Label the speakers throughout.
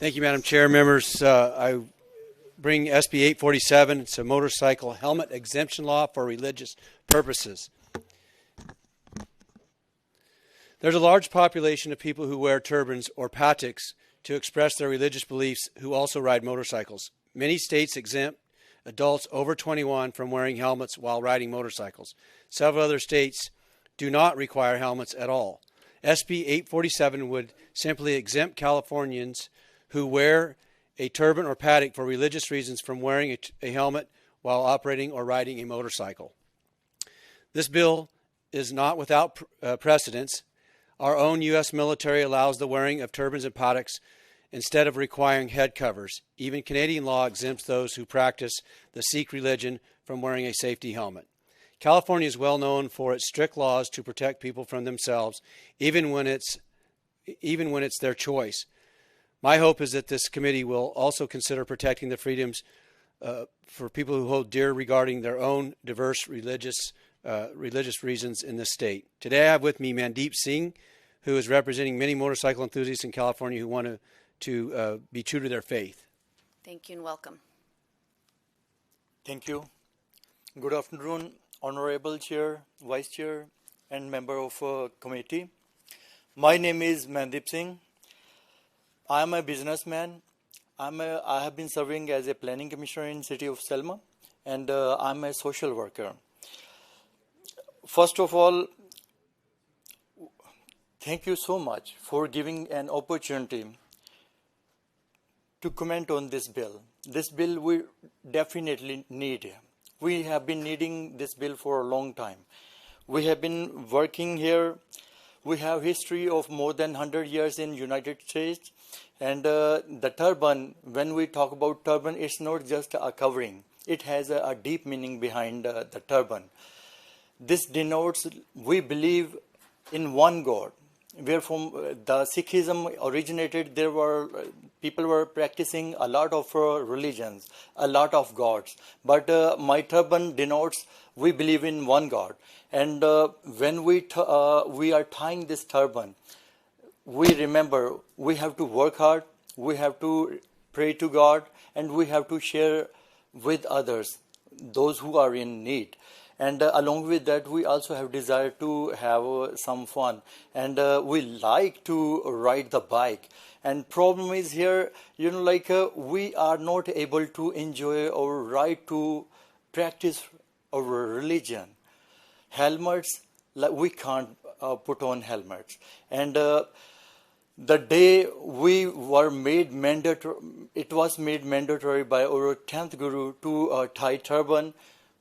Speaker 1: Thank you, Madam Chair. Members, I bring SB 847. It's a motorcycle helmet exemption law for religious purposes. There's a large population of people who wear turbans or patkas to express their religious beliefs who also ride motorcycles. Many states exempt adults over 21 from wearing helmets while riding motorcycles. Several other states do not require helmets at all. SB 847 would simply exempt Californians who wear a turban or patk for religious reasons from wearing a helmet while operating or riding a motorcycle. This bill is not without precedence. Our own U.S. military allows the wearing of turbans and patks instead of requiring head covers. Even Canadian law exempts those who practice the Sikh religion from wearing a safety helmet. California is well known for its strict laws to protect people from themselves, even when it's their choice. My hope is that this committee will also consider protecting the freedoms for people who hold dear regarding their own diverse religious reasons in this state. Today I have with me Mandeep Singh, who is representing many motorcycle enthusiasts in California who want to be true to their faith.
Speaker 2: Thank you and welcome.
Speaker 3: Thank you. Good afternoon, Honorable Chair, Vice Chair, and member of committee. My name is Mandeep Singh. I am a businessman. I have been serving as a planning commissioner in city of Selma, and I'm a social worker. First of all, thank you so much for giving an opportunity to comment on this bill. This bill we definitely need. We have been needing this bill for a long time. We have been working here. We have history of more than 100 years in United States. And the turban, when we talk about turban, it's not just a covering. It has a deep meaning behind the turban. This denotes we believe in one God. Where from the Sikhism originated, people were practicing a lot of religions, a lot of gods. But my turban denotes we believe in one God. And when we are tying this turban, we remember we have to work hard, we have to pray to God, and we have to share with others, those who are in need. And along with that, we also have desire to have some fun. And we like to ride the bike. And problem is here, we are not able to enjoy or right to practice our religion. Helmets, we can't put on helmets. And the day we were made mandatory, it was made mandatory by our 10th Guru to tie turban,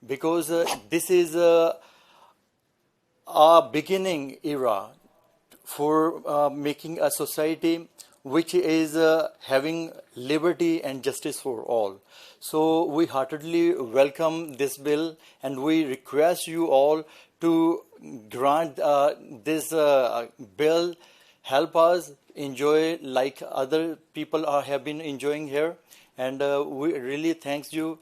Speaker 3: because this is a beginning era for making a society which is having liberty and justice for all. So we heartily welcome this bill, and we request you all to grant this bill, help us enjoy like other people have been enjoying here. And we really thanks you.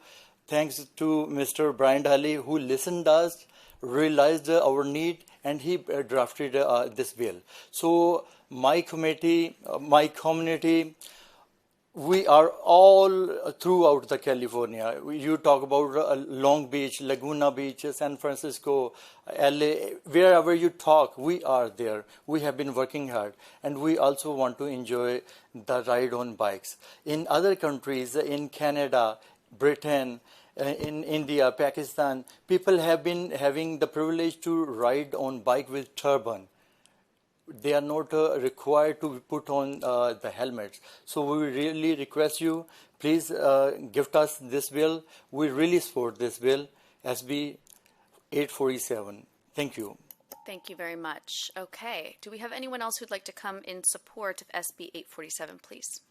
Speaker 3: Thanks to Mr. Brian Dahle, who listened us, realized our need, and he drafted this bill. So my committee, my community, we are all throughout the California. You talk about Long Beach, Laguna Beach, San Francisco, LA, wherever you talk, we are there. We have been working hard, and we also want to enjoy the ride on bikes. In other countries, in Canada, Britain, in India, Pakistan, people have been having the privilege to ride on bike with turban. They are not required to put on the helmets. So we really request you, please gift us this bill. We really support this bill, SB 847. Thank you.
Speaker 2: Thank you very much. Okay. Do we have anyone else who'd like to come in support of SB 847, please?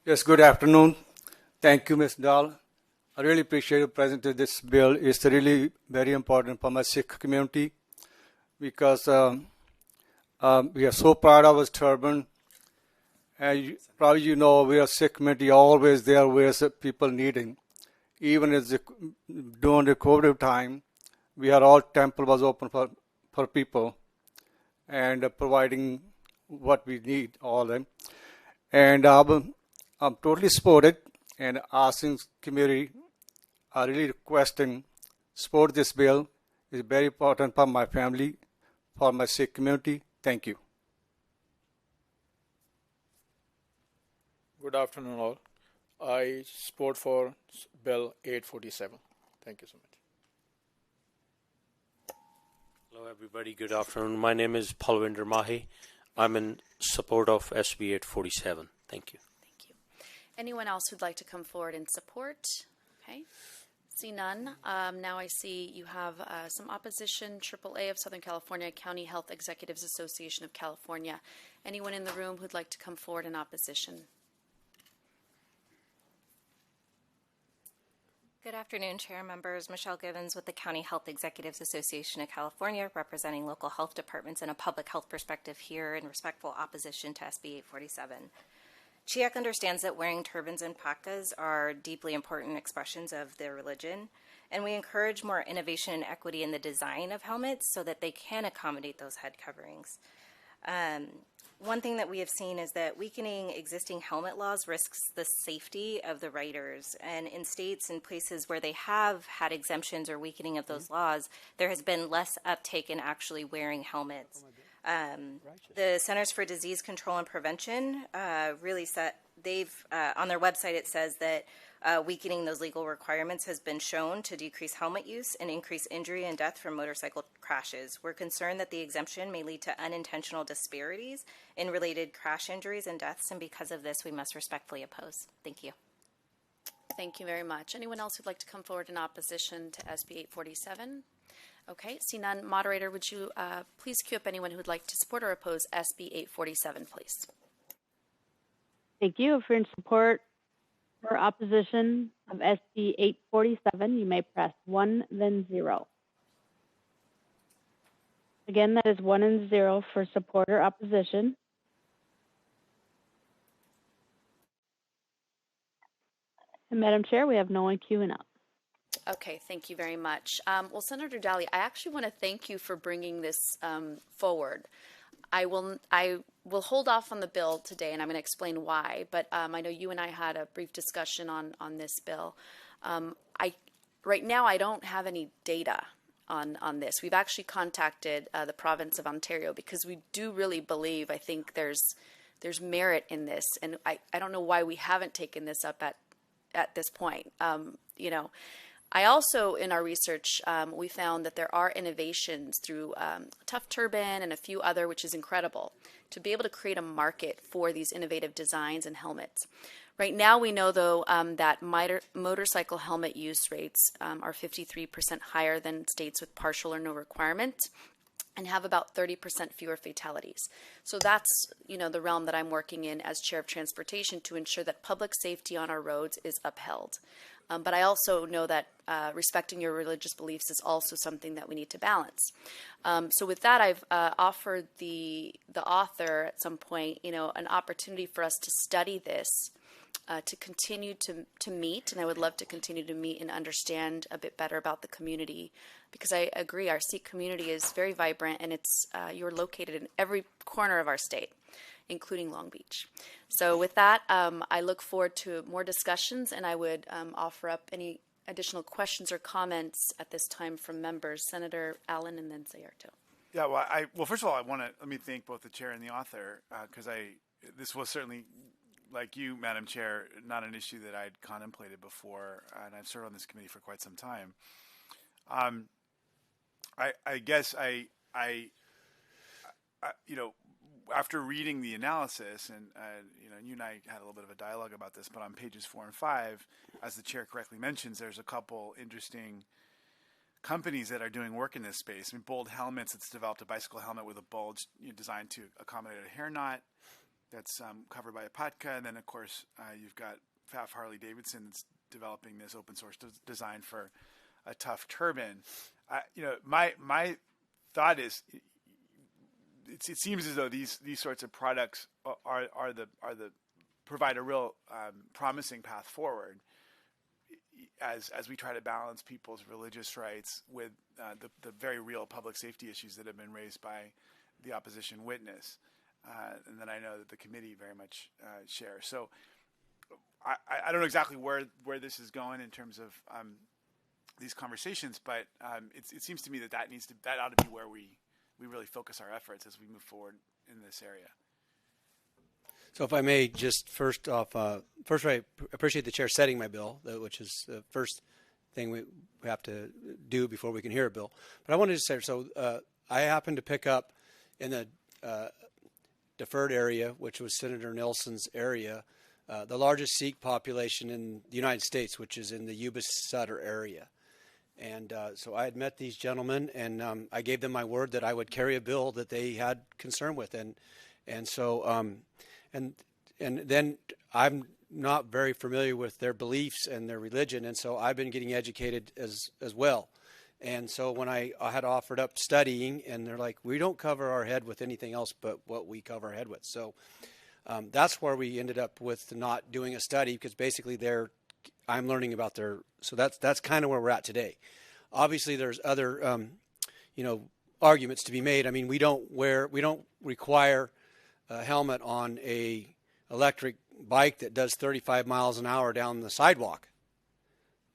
Speaker 4: Yes, good afternoon. Thank you, Ms. Dahle. I really appreciate you presenting this bill. It's really very important for my Sikh community, because we are so proud of our turban. And probably you know, we are Sikh community always there where people needing. Even as during the COVID time, we are all temple was open for people and providing what we need, all of them. And I'm totally supported and asking community, I really requesting support this bill. It's very important for my family, for my Sikh community. Thank you.
Speaker 5: Good afternoon, all. I support for Bill 847. Thank you so much.
Speaker 6: Hello, everybody. Good afternoon. My name is Palwinder Mahi. I'm in support of SB 847. Thank you.
Speaker 2: Thank you. Anyone else who'd like to come forward in support? Okay. See none. Now I see you have some opposition. AAA of Southern California, County Health Executives Association of California. Anyone in the room who'd like to come forward in opposition?
Speaker 7: Good afternoon, Chair members. Michelle Givens with the County Health Executives Association of California, representing local health departments and a public health perspective here in respectful opposition to SB 847. CHIEC understands that wearing turbans and patkas are deeply important expressions of their religion, and we encourage more innovation and equity in the design of helmets so that they can accommodate those head coverings. One thing that we have seen is that weakening existing helmet laws risks the safety of the riders. And in states and places where they have had exemptions or weakening of those laws, there has been less uptake in actually wearing helmets. The Centers for Disease Control and Prevention on their website it says that weakening those legal requirements has been shown to decrease helmet use and increase injury and death from motorcycle crashes. We're concerned that the exemption may lead to unintentional disparities in related crash injuries and deaths, and because of this, we must respectfully oppose. Thank you.
Speaker 2: Thank you very much. Anyone else who'd like to come forward in opposition to SB 847? Okay, see none. Moderator, would you please queue up anyone who'd like to support or oppose SB 847, please?
Speaker 8: Thank you. If you're in support or opposition of SB 847, you may press 1, then 0. Again, that is 1 and 0 for support or opposition. And Madam Chair, we have no one queuing up.
Speaker 2: Okay, thank you very much. Well, Senator Dahle, I actually want to thank you for bringing this forward. I will hold off on the bill today, and I'm going to explain why. But I know you and I had a brief discussion on this bill. Right now, I don't have any data on this. We've actually contacted the province of Ontario because we do really believe. I think there's merit in this, and I don't know why we haven't taken this up at this point. I also, in our research, we found that there are innovations through Tough Turban and a few other, which is incredible, to be able to create a market for these innovative designs and helmets. Right now, we know, though, that motorcycle helmet use rates are 53% higher than states with partial or no requirement, and have about 30% fewer fatalities. So that's, the realm that I'm working in as Chair of Transportation to ensure that public safety on our roads is upheld. But I also know that respecting your religious beliefs is also something that we need to balance. So with that, I've offered the author at some point, an opportunity for us to study this, to continue to meet, and I would love to continue to meet and understand a bit better about the community, because I agree, our Sikh community is very vibrant, and it's you're located in every corner of our state, including Long Beach. So with that, I look forward to more discussions, and I would offer up any additional questions or comments at this time from members. Senator Allen and then Sayarto.
Speaker 9: Yeah, well, first of all, let me thank both the chair and the author, because this was certainly, like you, Madam Chair, not an issue that I'd contemplated before, and I've served on this committee for quite some time. I guess after reading the analysis, and you and I had a little bit of a dialogue about this, but on pages 4 and 5, as the chair correctly mentions, there's a couple interesting companies that are doing work in this space. Bold Helmets, it's developed a bicycle helmet with a bulge designed to accommodate a hair knot that's covered by a patka. And then, of course, you've got Pfaff Harley Davidson that's developing this open source design for a tough turban. My thought is, it seems as though these sorts of products provide a real promising path forward as we try to balance people's religious rights with the very real public safety issues that have been raised by the opposition witness. and that I know that the committee very much shares. So I don't know exactly where this is going in terms of these conversations, but it seems to me that that ought to be where we really focus our efforts as we move forward in this area.
Speaker 1: So if I may, just first off, first I appreciate the chair setting my bill, which is the first thing we have to do before we can hear a bill. But I wanted to say, so I happened to pick up in the deferred area, which was Senator Nelson's area, the largest Sikh population in the United States, which is in the Yuba Sutter area. And so I had met these gentlemen, and I gave them my word that I would carry a bill that they had concern with, and so and then I'm not very familiar with their beliefs and their religion, and so I've been getting educated as well. And so when I had offered up studying, and they're like, we don't cover our head with anything else but what we cover our head with. So that's where we ended up with not doing a study, because basically I'm learning about their. So that's kind of where we're at today. Obviously, there's other arguments to be made. I mean, we don't require a helmet on a electric bike that does 35 miles an hour down the sidewalk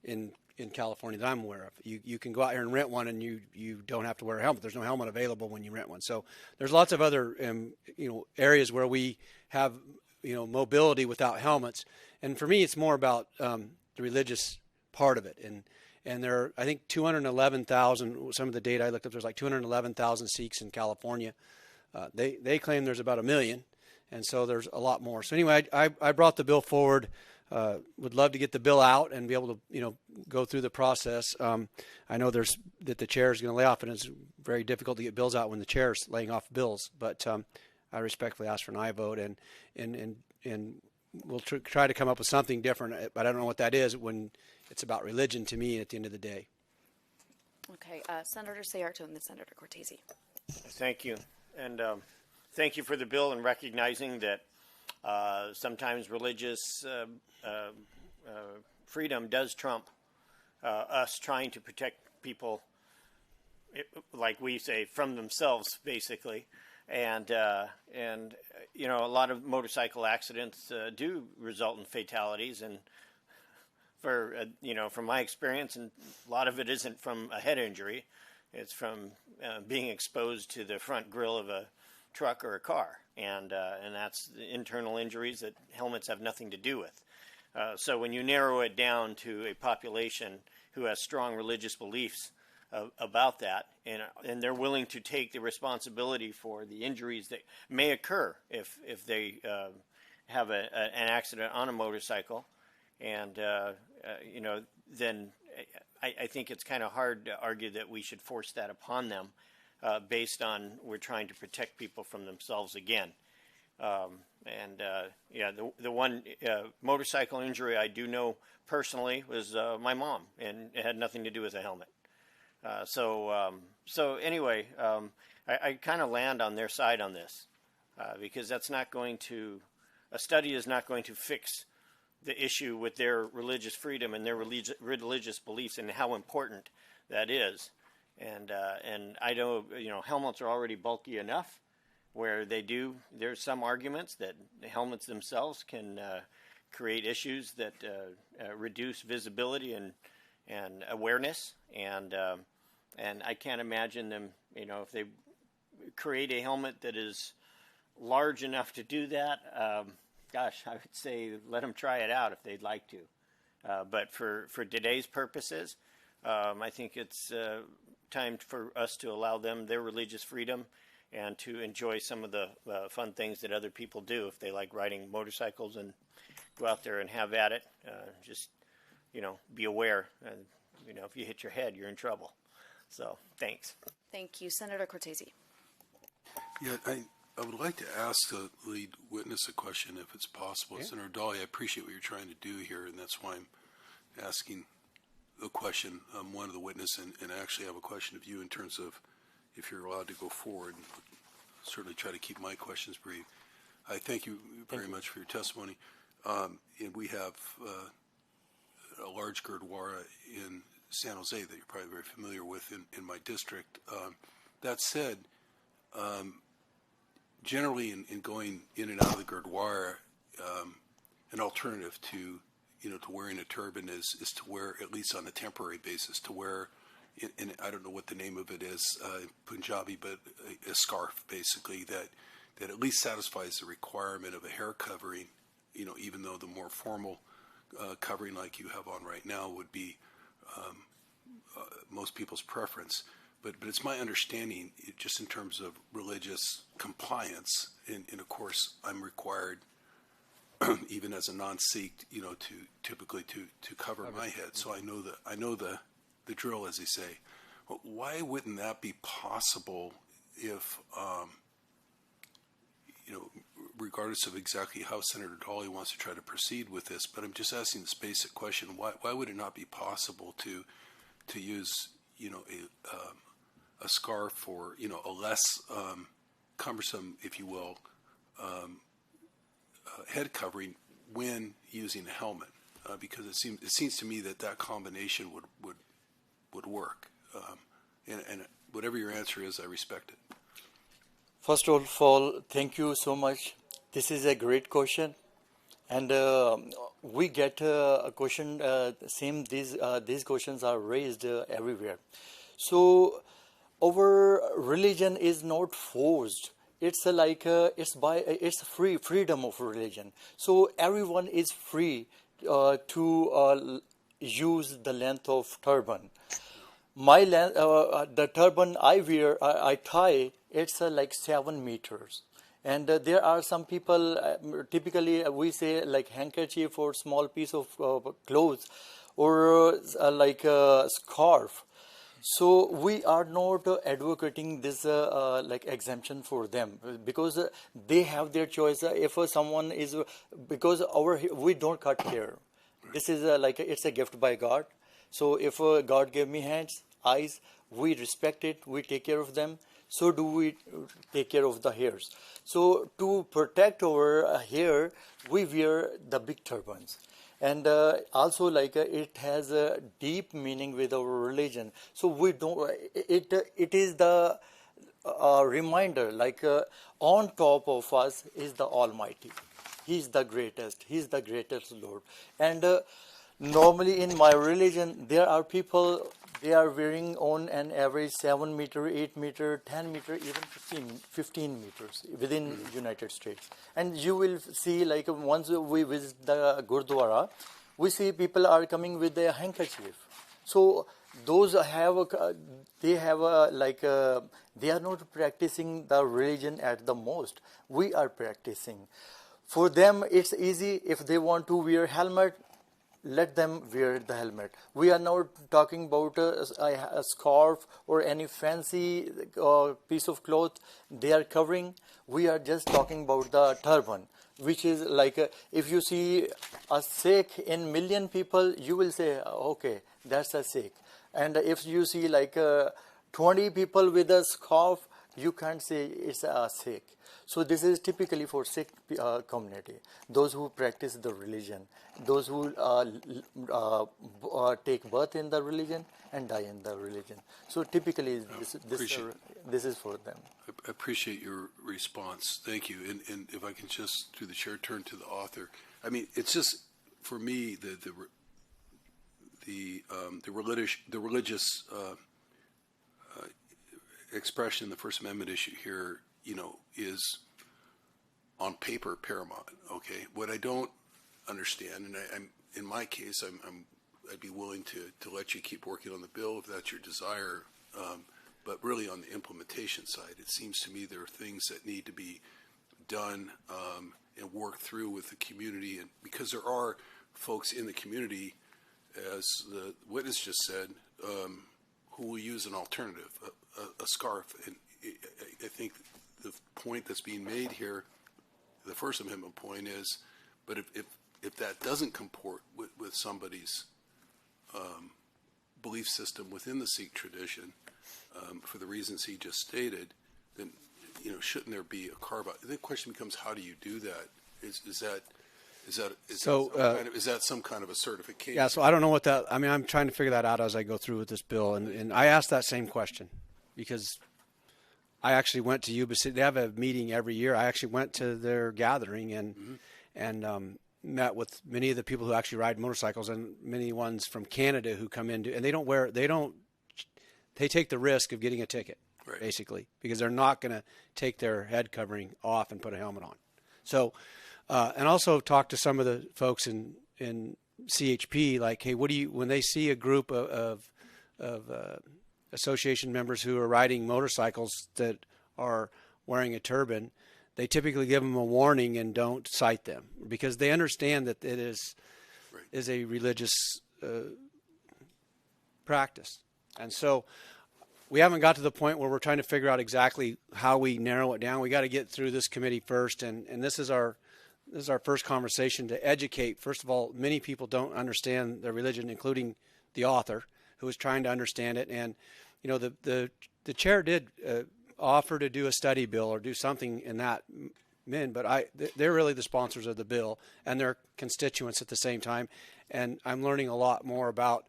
Speaker 1: in California that I'm aware of. You can go out here and rent one, and you don't have to wear a helmet. There's no helmet available when you rent one. So there's lots of other areas where we have mobility without helmets. And for me, it's more about the religious part of it. And there are, I think, 211,000. Some of the data I looked up, there's like 211,000 Sikhs in California. They claim there's about 1 million, and so there's a lot more. So anyway, I brought the bill forward. Would love to get the bill out and be able to go through the process. I know that the chair is going to lay off, and it's very difficult to get bills out when the chair is laying off bills. But I respectfully ask for an aye vote, and we'll try to come up with something different. But I don't know what that is when it's about religion to me at the end of the day.
Speaker 2: Okay, Senator Sayarto and then Senator Cortese.
Speaker 10: Thank you. And thank you for the bill and recognizing that sometimes religious freedom does trump us trying to protect people, like we say, from themselves, basically. And a lot of motorcycle accidents do result in fatalities. And from my experience, and a lot of it isn't from a head injury. It's from being exposed to the front grille of a truck or a car, and that's the internal injuries that helmets have nothing to do with. So when you narrow it down to a population who has strong religious beliefs about that, and they're willing to take the responsibility for the injuries that may occur if they have an accident on a motorcycle, and then I think it's kind of hard to argue that we should force that upon them based on we're trying to protect people from themselves again. The one motorcycle injury I do know personally was my mom, and it had nothing to do with a helmet. So anyway, I kind of land on their side on this because that's not going to, a study is not going to fix the issue with their religious freedom and their religious beliefs and how important that is. And I know, helmets are already bulky enough where there's some arguments that the helmets themselves can create issues that reduce visibility and awareness. And I can't imagine them, if they create a helmet that is large enough to do that, gosh, I would say let them try it out if they'd like to. But for today's purposes, I think it's time for us to allow them their religious freedom and to enjoy some of the fun things that other people do if they like riding motorcycles, and go out there and have at it. Just, be aware. If you hit your head, you're in trouble. So, thanks.
Speaker 2: Thank you. Senator Cortese.
Speaker 11: Yeah, I would like to ask the lead witness a question, if it's possible. Yeah. Senator Dahle, I appreciate what you're trying to do here, and that's why I'm asking the question. I'm one of the witness, and I actually have a question of you in terms of if you're allowed to go forward. Certainly try to keep my questions brief. I thank you very much for your testimony. And we have a large Gurdwara in San Jose that you're probably very familiar with in my district. That said, generally in going in and out of the Gurdwara, an alternative to to wearing a turban is to wear, at least on a temporary basis, to wear, and I don't know what the name of it is in Punjabi, but a scarf basically that at least satisfies the requirement of a hair covering. Even though the more formal covering like you have on right now would be most people's preference. But it's my understanding, just in terms of religious compliance, and of course I'm required, even as a non-Sikh, to typically to cover my head. So I know the drill, as they say. Why wouldn't that be possible if, regardless of exactly how Senator Dahle wants to try to proceed with this, but I'm just asking this basic question: why would it not be possible to use, a scarf or a less cumbersome, if you will, head covering when using a helmet? Because it seems to me that combination would work. And whatever your answer is, I respect it.
Speaker 3: First of all, thank you so much. This is a great question, and we get a question. These questions are raised everywhere. So our religion is not forced. It's it's freedom of religion. So everyone is free to use the length of turban. The turban I wear, I tie, it's like 7 meters. And there are some people, typically we say like handkerchief or small piece of clothes or like a scarf. So we are not advocating this like exemption for them, because they have their choice. If someone is, because we don't cut hair. This is it's a gift by God. So if God gave me hands, eyes, we respect it, we take care of them. So do we take care of the hairs. So to protect our hair, we wear the big turbans. And also it has a deep meaning with our religion. So we don't, it is the reminder, on top of us is the Almighty. He's the greatest. He's the greatest Lord. And normally in my religion, there are people, they are wearing on an average 7 meter, 8 meter, 10 meter, even 15 meters within United States. And you will see, once we visit the Gurdwara, we see people are coming with their handkerchief. So those they are not practicing the religion at the most. We are practicing. For them, it's easy. If they want to wear helmet, let them wear the helmet. We are not talking about a scarf or any fancy piece of cloth they are covering. We are just talking about the turban, which is if you see a Sikh in million people, you will say, okay, that's a Sikh. And if you see 20 people with a scarf, you can't say it's a Sikh. So this is typically for Sikh community, those who practice the religion, those who take birth in the religion and die in the religion. So typically this is for them.
Speaker 11: I appreciate your response. Thank you. And if I can just, through the chair, turn to the author. I mean, it's just, for me, the religious expression, the First Amendment issue here, is on paper paramount. Okay, what I don't understand, and I'm in my case, I'd be willing to let you keep working on the bill if that's your desire. But really, on the implementation side, it seems to me there are things that need to be done and worked through with the community, and because there are folks in the community, as the witness just said, who will use an alternative, a scarf. And I think the point that's being made here, the First Amendment point is, but if that doesn't comport with somebody's belief system within the Sikh tradition, for the reasons he just stated, then shouldn't there be a carve out? The question becomes, how do you do that? Is that some kind of a certification?
Speaker 1: Yeah, so I don't know what that, I mean, I'm trying to figure that out as I go through with this bill. And I asked that same question because I actually went to Yuba City. They have a meeting every year. I actually went to their gathering and met with many of the people who actually ride motorcycles, and many ones from Canada who come in, and they take the risk of getting a ticket, basically, because they're not going to take their head covering off and put a helmet on. So, and also talk to some of the folks in CHP, like, hey, when they see a group of association members who are riding motorcycles that are wearing a turban, they typically give them a warning and don't cite them, because they understand that it is a religious practice. And so we haven't got to the point where we're trying to figure out exactly how we narrow it down. We got to get through this committee first, and this is our first conversation to educate. First of all, many people don't understand their religion, including the author, who is trying to understand it. And the chair did offer to do a study bill or do something in that but they're really the sponsors of the bill, and they're constituents at the same time. And I'm learning a lot more about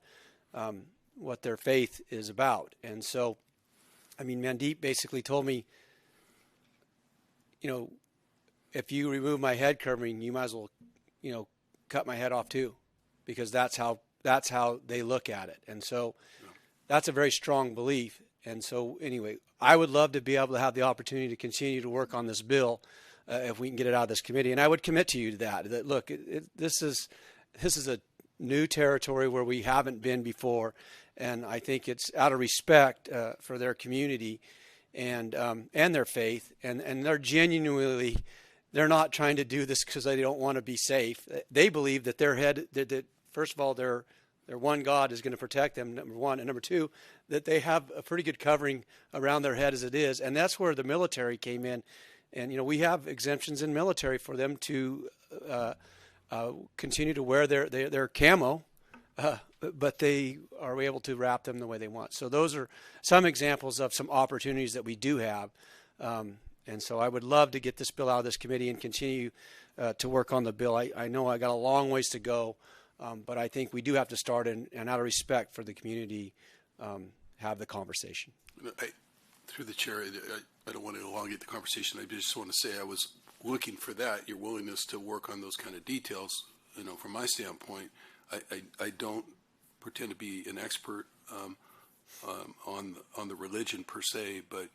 Speaker 1: what their faith is about. And so, I mean, Mandeep basically told me, if you remove my head covering, you might as well, cut my head off too, because that's how they look at it. And so that's a very strong belief. And so anyway, I would love to be able to have the opportunity to continue to work on this bill if we can get it out of this committee. And I would commit to you to that look, this is a new territory where we haven't been before. And I think it's out of respect for their community and their faith. And they're genuinely, they're not trying to do this because they don't want to be safe. They believe that that first of all, their one God is going to protect them, number one. And number two, that they have a pretty good covering around their head as it is. And that's where the military came in. And, we have exemptions in military for them to continue to wear their camo, but they are able to wrap them the way they want. So those are some examples of some opportunities that we do have. And so I would love to get this bill out of this committee and continue to work on the bill. I know I got a long ways to go. But I think we do have to start, and out of respect for the community, have the conversation.
Speaker 11: Through the chair, I don't want to elongate the conversation. I just want to say I was looking for that, your willingness to work on those kind of details. From my standpoint, I don't pretend to be an expert on the religion per se, but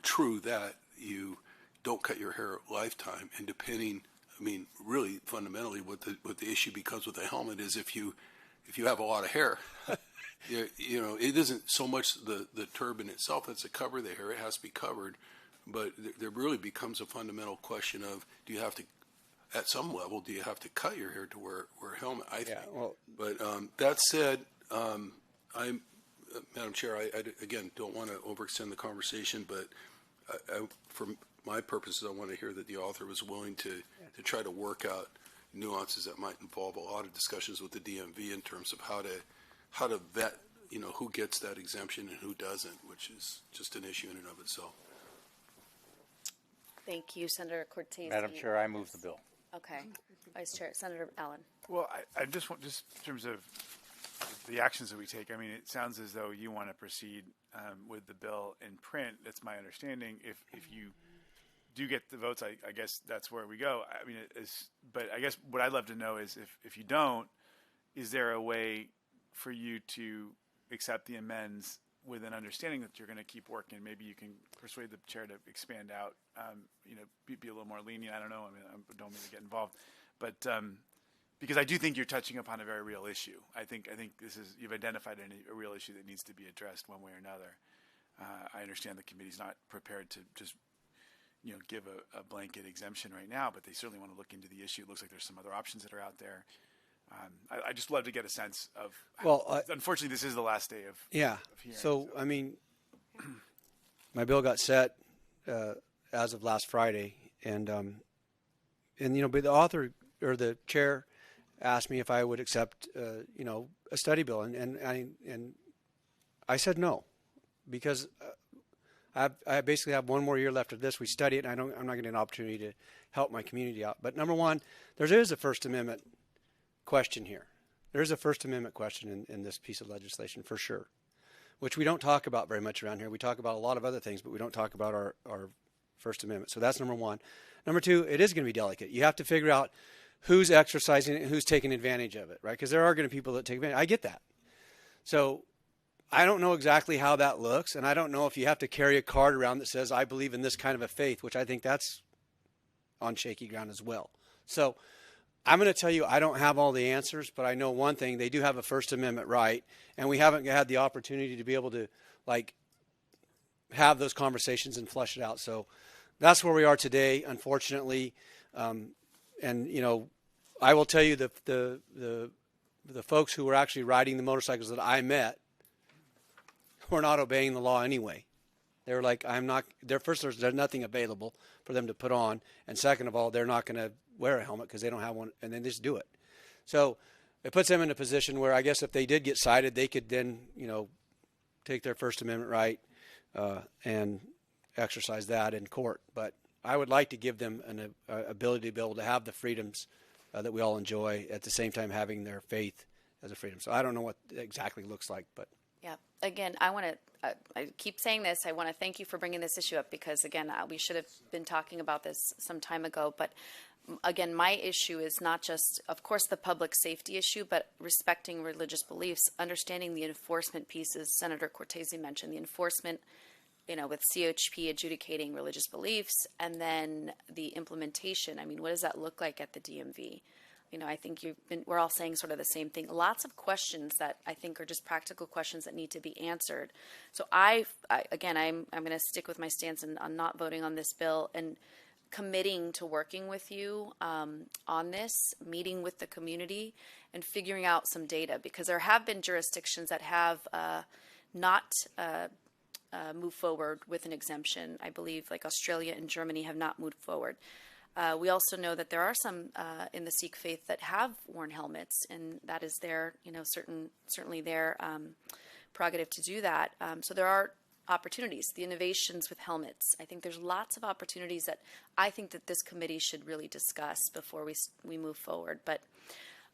Speaker 11: true that you don't cut your hair a lifetime, and depending. I mean, really, fundamentally, what the issue becomes with the helmet is if you have a lot of hair, it isn't so much the turban itself that's to cover the hair; it has to be covered. But there really becomes a fundamental question of at some level, do you have to cut your hair to wear a helmet? I think. But that said, Madam Chair, I again don't want to overextend the conversation, but for my purposes, I want to hear that the author was willing to try to work out nuances that might involve a lot of discussions with the DMV in terms of how to vet, who gets that exemption and who doesn't, which is just an issue in and of itself.
Speaker 2: Thank you, Senator Cortez.
Speaker 12: Madam Chair, I move the bill.
Speaker 2: Okay. Vice Chair, Senator Allen.
Speaker 9: Well, I just want, just in terms of the actions that we take, I mean, it sounds as though you want to proceed with the bill in print. That's my understanding. If you do get the votes, I guess that's where we go. I mean, but I guess what I'd love to know is if you don't, is there a way for you to accept the amends with an understanding that you're going to keep working? Maybe you can persuade the chair to expand out, be a little more lenient. I don't know. I mean, I don't mean to get involved, but because I do think you're touching upon a very real issue. I think you've identified a real issue that needs to be addressed one way or another. I understand the committee's not prepared to just give a blanket exemption right now, but they certainly want to look into the issue. It looks like there's some other options that are out there. I just love to get a sense of. Unfortunately, this is the last day of. Yeah. Of hearing,
Speaker 1: so I mean, my bill got set as of last Friday, and but the author or the chair asked me if I would accept a study bill, and I said no, because I basically have one more year left of this. We study it, and I'm not getting an opportunity to help my community out. But number one, there is a First Amendment question here. There is a First Amendment question in this piece of legislation for sure. which we don't talk about very much around here. We talk about a lot of other things, but we don't talk about our First Amendment. So that's number one. Number two, it is going to be delicate. You have to figure out who's exercising it and who's taking advantage of it, right? Because there are going to be people that take advantage. I get that. So I don't know exactly how that looks, and I don't know if you have to carry a card around that says, I believe in this kind of a faith, which I think that's on shaky ground as well. So I'm going to tell you I don't have all the answers, but I know one thing. They do have a First Amendment right, and we haven't had the opportunity to be able to, like, have those conversations and flesh it out. So that's where we are today, unfortunately. And, you know, I will tell you the folks who were actually riding the motorcycles that I met were not obeying the law anyway. They were like, first, there's nothing available for them to put on. And second of all, they're not going to wear a helmet because they don't have one, and then just do it. So it puts them in a position where I guess if they did get cited, they could then, you know, take their First Amendment right and exercise that in court. But I would like to give them an ability to be able to have the freedoms that we all enjoy at the same time having their faith as a freedom. So I don't know what it exactly looks like, but.
Speaker 2: Yeah. Again, I keep saying this. I want to thank you for bringing this issue up because, again, we should have been talking about this some time ago. But, again, my issue is not just, of course, the public safety issue, but respecting religious beliefs, understanding the enforcement pieces. Senator Cortese mentioned the enforcement, you know, with CHP adjudicating religious beliefs, and then the implementation. I mean, what does that look like at the DMV? You know, I think we're all saying sort of the same thing. Lots of questions that I think are just practical questions that need to be answered. So I'm going to stick with my stance on not voting on this bill and committing to working with you on this, meeting with the community, and figuring out some data, because there have been jurisdictions that have not moved forward with an exemption. I believe like Australia and Germany have not moved forward. We also know that there are some in the Sikh faith that have worn helmets, and that is their, you know, certainly their prerogative to do that. So there are opportunities, the innovations with helmets. I think there's lots of opportunities that I think that this committee should really discuss before we move forward. But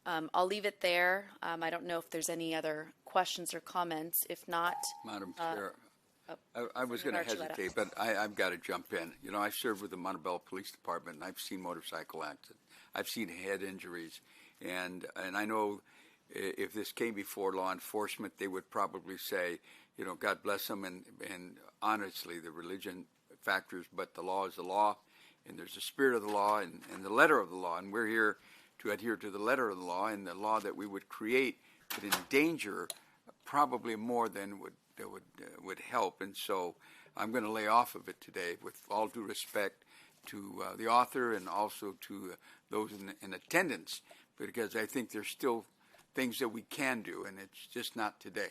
Speaker 2: I'll leave it there. I don't know if there's any other questions or comments. If not,
Speaker 12: Madam Chair. I was going to hesitate, but I've got to jump in. You know, I served with the Montebello Police Department, and I've seen motorcycle accidents. I've seen head injuries. And I know if this came before law enforcement, they would probably say, you know, God bless them, and honestly, the religion factors, but the law is the law, and there's the spirit of the law and the letter of the law, and we're here to adhere to the letter of the law, and the law that we would create would endanger probably more than would help. And so I'm going to lay off of it today with all due respect to the author and also to those in attendance, because I think there's still things that we can do, and it's just not today.